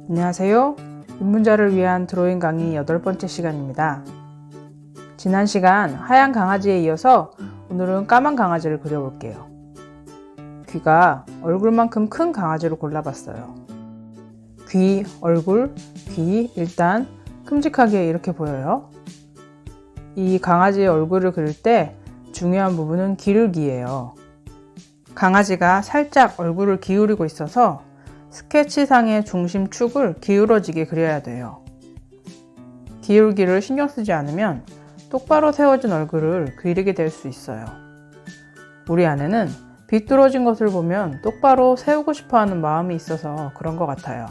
안녕하세요. 입문자를 위한 드로잉 강의 8번째 시간입니다. 지난 시간 하얀 강아지에 이어서 오늘은 까만 강아지를 그려볼게요. 귀가 얼굴만큼 큰 강아지로 골라봤어요. 귀, 얼굴, 귀 일단 큼직하게 이렇게 보여요. 이 강아지의 얼굴을 그릴 때 중요한 부분은 기울기예요. 강아지가 살짝 얼굴을 기울이고 있어서 스케치상의 중심축을 기울어지게 그려야 돼요. 기울기를 신경 쓰지 않으면 똑바로 세워진 얼굴을 그리게 될 수 있어요. 우리 아내는 비뚤어진 것을 보면 똑바로 세우고 싶어하는 마음이 있어서 그런 것 같아요.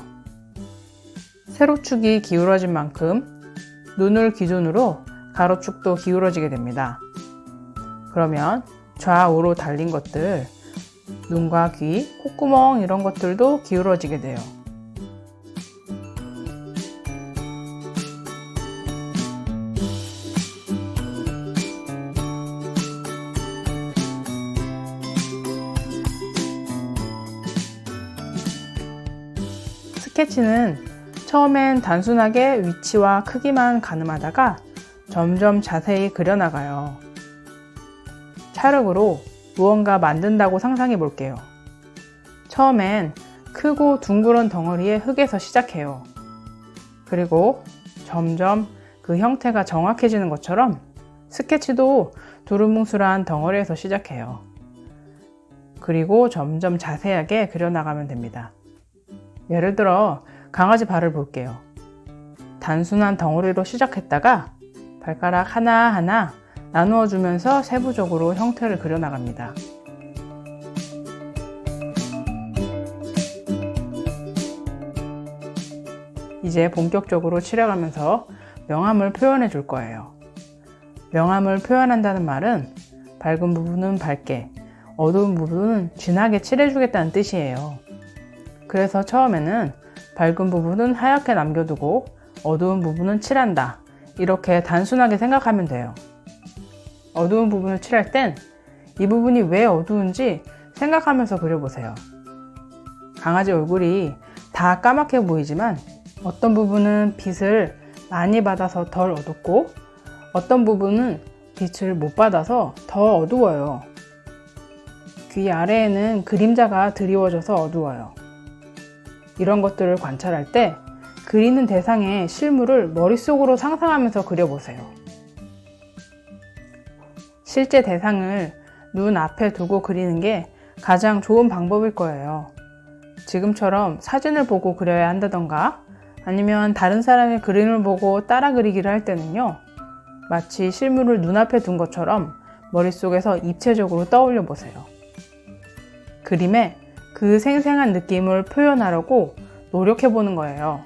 세로축이 기울어진 만큼 눈을 기준으로 가로축도 기울어지게 됩니다. 그러면 좌우로 달린 것들, 눈과 귀, 콧구멍 이런 것들도 기울어지게 돼요. 스케치는 처음엔 단순하게 위치와 크기만 가늠하다가 점점 자세히 그려나가요. 찰흙으로 무언가 만든다고 상상해 볼게요. 처음엔 크고 둥그런 덩어리의 흙에서 시작해요. 그리고 점점 그 형태가 정확해지는 것처럼 스케치도 두루뭉술한 덩어리에서 시작해요. 그리고 점점 자세하게 그려나가면 됩니다. 예를 들어 강아지 발을 볼게요. 단순한 덩어리로 시작했다가 발가락 하나하나 나누어 주면서 세부적으로 형태를 그려나갑니다. 이제 본격적으로 칠해가면서 명암을 표현해 줄 거예요. 명암을 표현한다는 말은 밝은 부분은 밝게, 어두운 부분은 진하게 칠해주겠다는 뜻이에요. 그래서 처음에는 밝은 부분은 하얗게 남겨두고 어두운 부분은 칠한다. 이렇게 단순하게 생각하면 돼요. 어두운 부분을 칠할 땐 이 부분이 왜 어두운지 생각하면서 그려보세요. 강아지 얼굴이 다 까맣게 보이지만 어떤 부분은 빛을 많이 받아서 덜 어둡고 어떤 부분은 빛을 못 받아서 더 어두워요. 귀 아래에는 그림자가 드리워져서 어두워요. 이런 것들을 관찰할 때 그리는 대상의 실물을 머릿속으로 상상하면서 그려보세요. 실제 대상을 눈 앞에 두고 그리는 게 가장 좋은 방법일 거예요. 지금처럼 사진을 보고 그려야 한다던가 아니면 다른 사람의 그림을 보고 따라 그리기를 할 때는요, 마치 실물을 눈앞에 둔 것처럼 머릿속에서 입체적으로 떠올려 보세요. 그림에 그 생생한 느낌을 표현하려고 노력해 보는 거예요.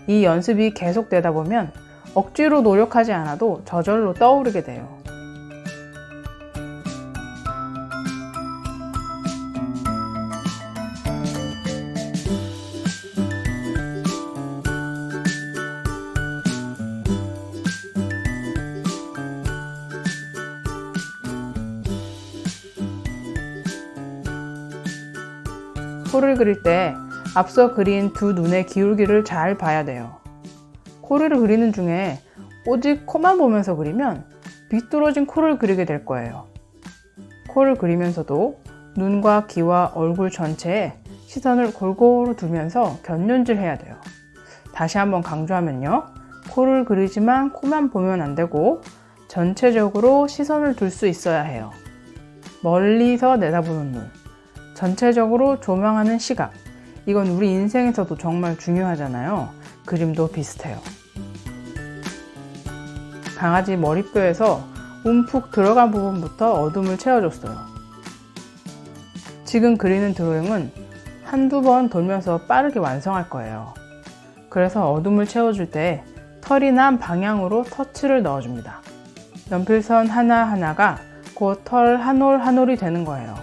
이 연습이 계속되다 보면 억지로 노력하지 않아도 저절로 떠오르게 돼요. 코를 그릴 때 앞서 그린 두 눈의 기울기를 잘 봐야 돼요. 코를 그리는 중에 오직 코만 보면서 그리면 비뚤어진 코를 그리게 될 거예요. 코를 그리면서도 눈과 귀와 얼굴 전체에 시선을 골고루 두면서 견눈질 해야 돼요. 다시 한번 강조하면요. 코를 그리지만 코만 보면 안 되고 전체적으로 시선을 둘 수 있어야 해요. 멀리서 내다보는 눈, 전체적으로 조명하는 시각, 이건 우리 인생에서도 정말 중요하잖아요. 그림도 비슷해요. 강아지 머리뼈에서 움푹 들어간 부분부터 어둠을 채워줬어요. 지금 그리는 드로잉은 한두 번 돌면서 빠르게 완성할 거예요. 그래서 어둠을 채워줄 때 털이 난 방향으로 터치를 넣어줍니다. 연필선 하나하나가 곧 털 한 올 한 올이 되는 거예요.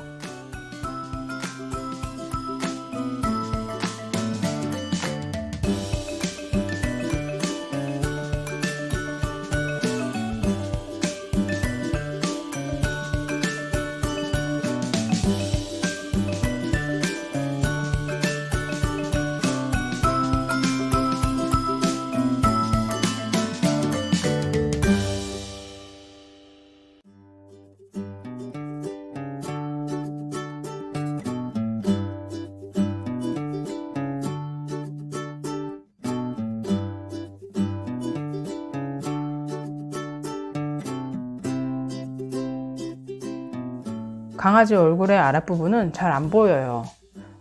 강아지 얼굴의 아랫부분은 잘 안 보여요.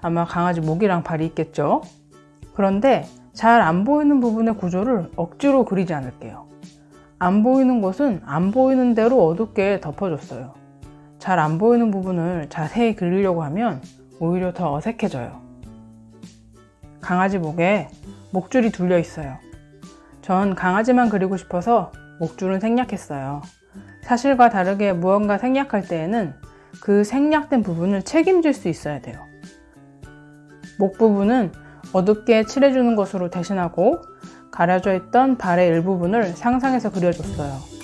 아마 강아지 목이랑 발이 있겠죠? 그런데 잘 안 보이는 부분의 구조를 억지로 그리지 않을게요. 안 보이는 곳은 안 보이는 대로 어둡게 덮어줬어요. 잘 안 보이는 부분을 자세히 그리려고 하면 오히려 더 어색해져요. 강아지 목에 목줄이 둘려 있어요. 전 강아지만 그리고 싶어서 목줄은 생략했어요. 사실과 다르게 무언가 생략할 때에는 그 생략된 부분을 책임질 수 있어야 돼요. 목 부분은 어둡게 칠해주는 것으로 대신하고 가려져 있던 발의 일부분을 상상해서 그려줬어요.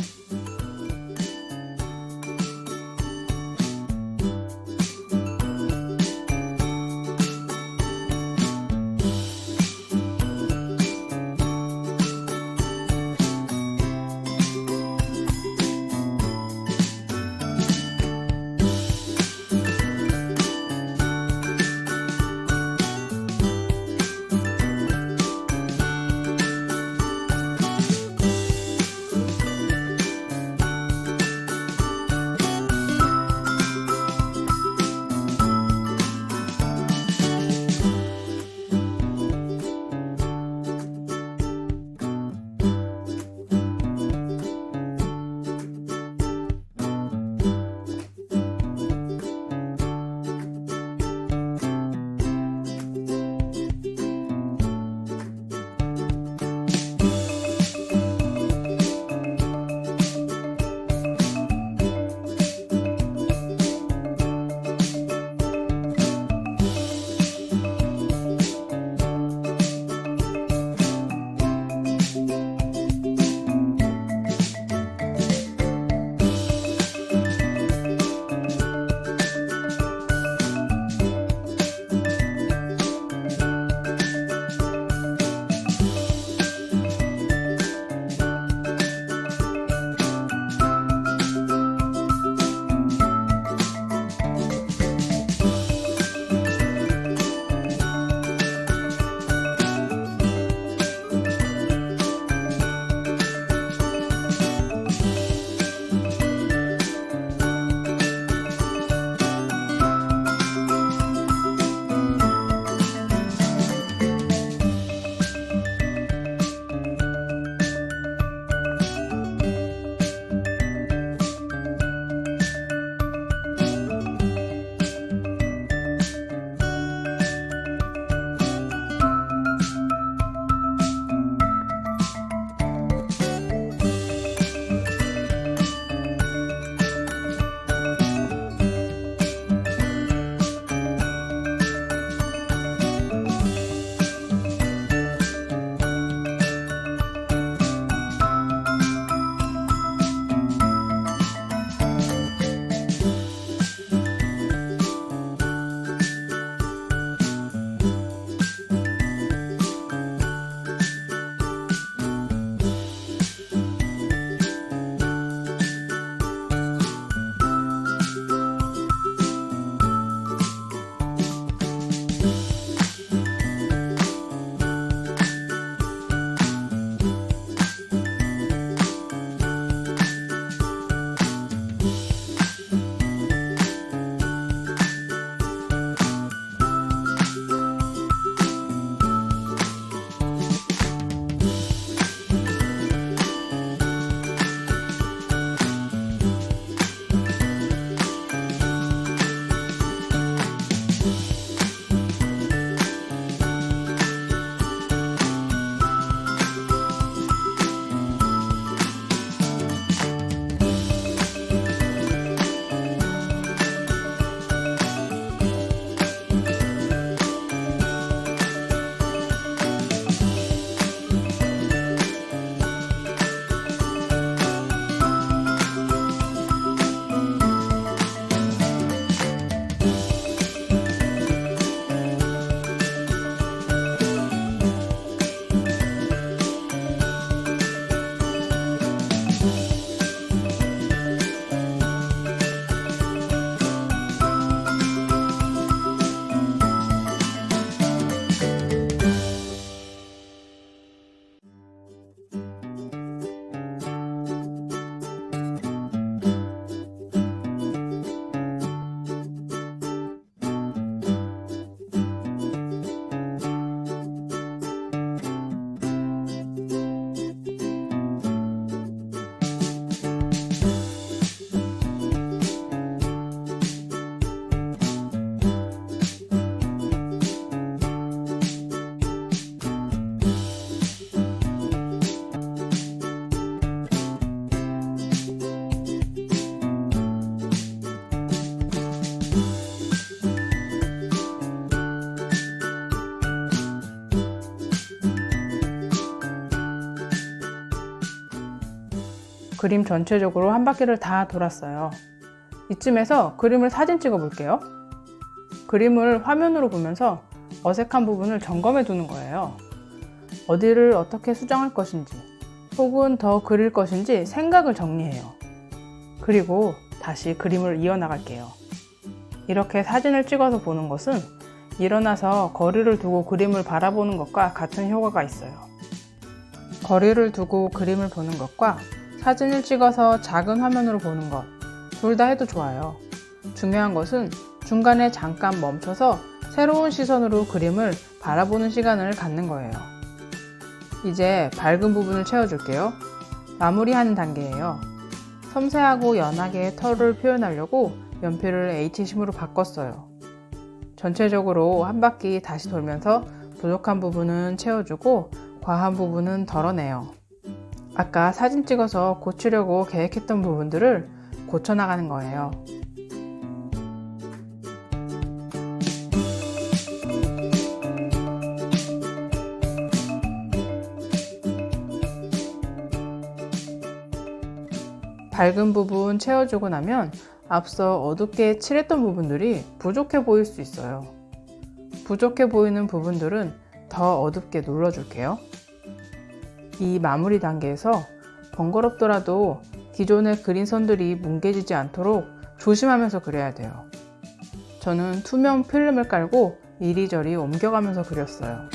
그림 전체적으로 한 바퀴를 다 돌았어요. 이쯤에서 그림을 사진 찍어 볼게요. 그림을 화면으로 보면서 어색한 부분을 점검해 두는 거예요. 어디를 어떻게 수정할 것인지, 혹은 더 그릴 것인지 생각을 정리해요. 그리고 다시 그림을 이어나갈게요. 이렇게 사진을 찍어서 보는 것은 일어나서 거리를 두고 그림을 바라보는 것과 같은 효과가 있어요. 거리를 두고 그림을 보는 것과 사진을 찍어서 작은 화면으로 보는 것, 둘 다 해도 좋아요. 중요한 것은 중간에 잠깐 멈춰서 새로운 시선으로 그림을 바라보는 시간을 갖는 거예요. 이제 밝은 부분을 채워줄게요. 마무리하는 단계예요. 섬세하고 연하게 털을 표현하려고 연필을 H심으로 바꿨어요. 전체적으로 한 바퀴 다시 돌면서 부족한 부분은 채워주고 과한 부분은 덜어내요. 아까 사진 찍어서 고치려고 계획했던 부분들을 고쳐나가는 거예요. 밝은 부분 채워주고 나면 앞서 어둡게 칠했던 부분들이 부족해 보일 수 있어요. 부족해 보이는 부분들은 더 어둡게 눌러줄게요. 이 마무리 단계에서 번거롭더라도 기존에 그린 선들이 뭉개지지 않도록 조심하면서 그려야 돼요. 저는 투명 필름을 깔고 이리저리 옮겨가면서 그렸어요.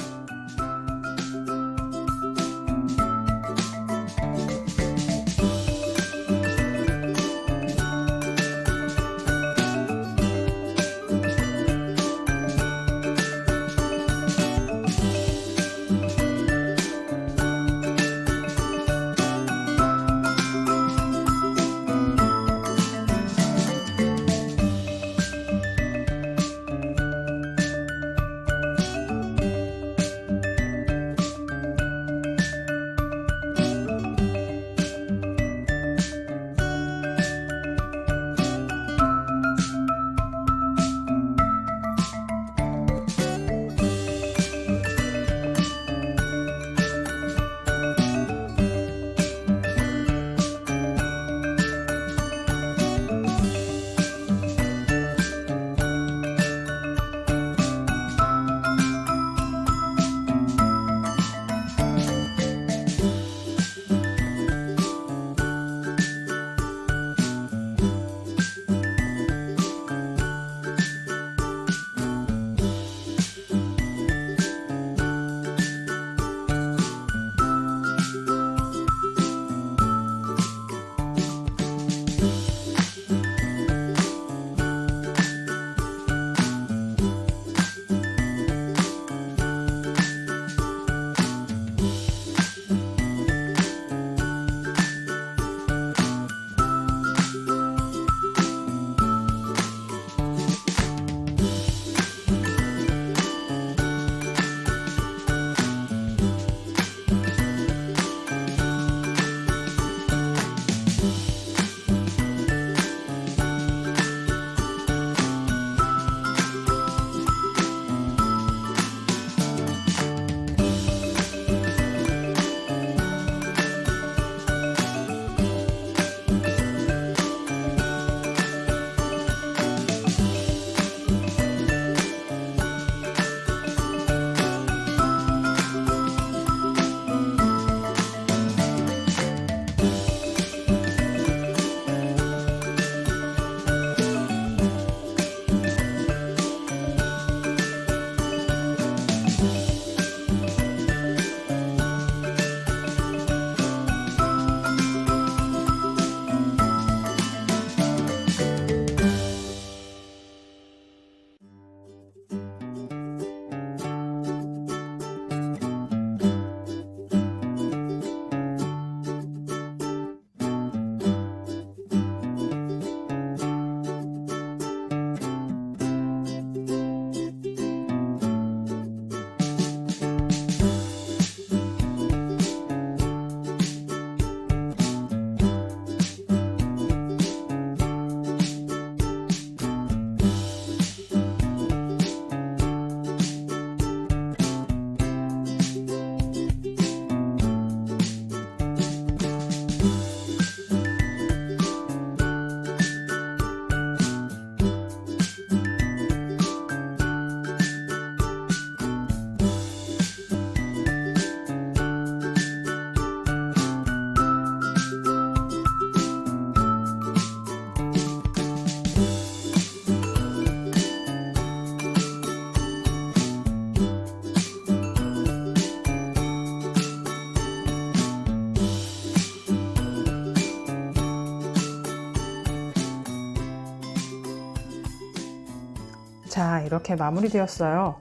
자, 이렇게 마무리되었어요.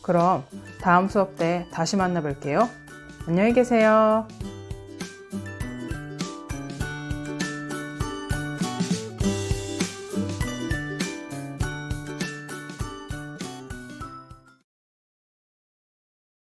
그럼 다음 수업 때 다시 만나 뵐게요. 안녕히 계세요.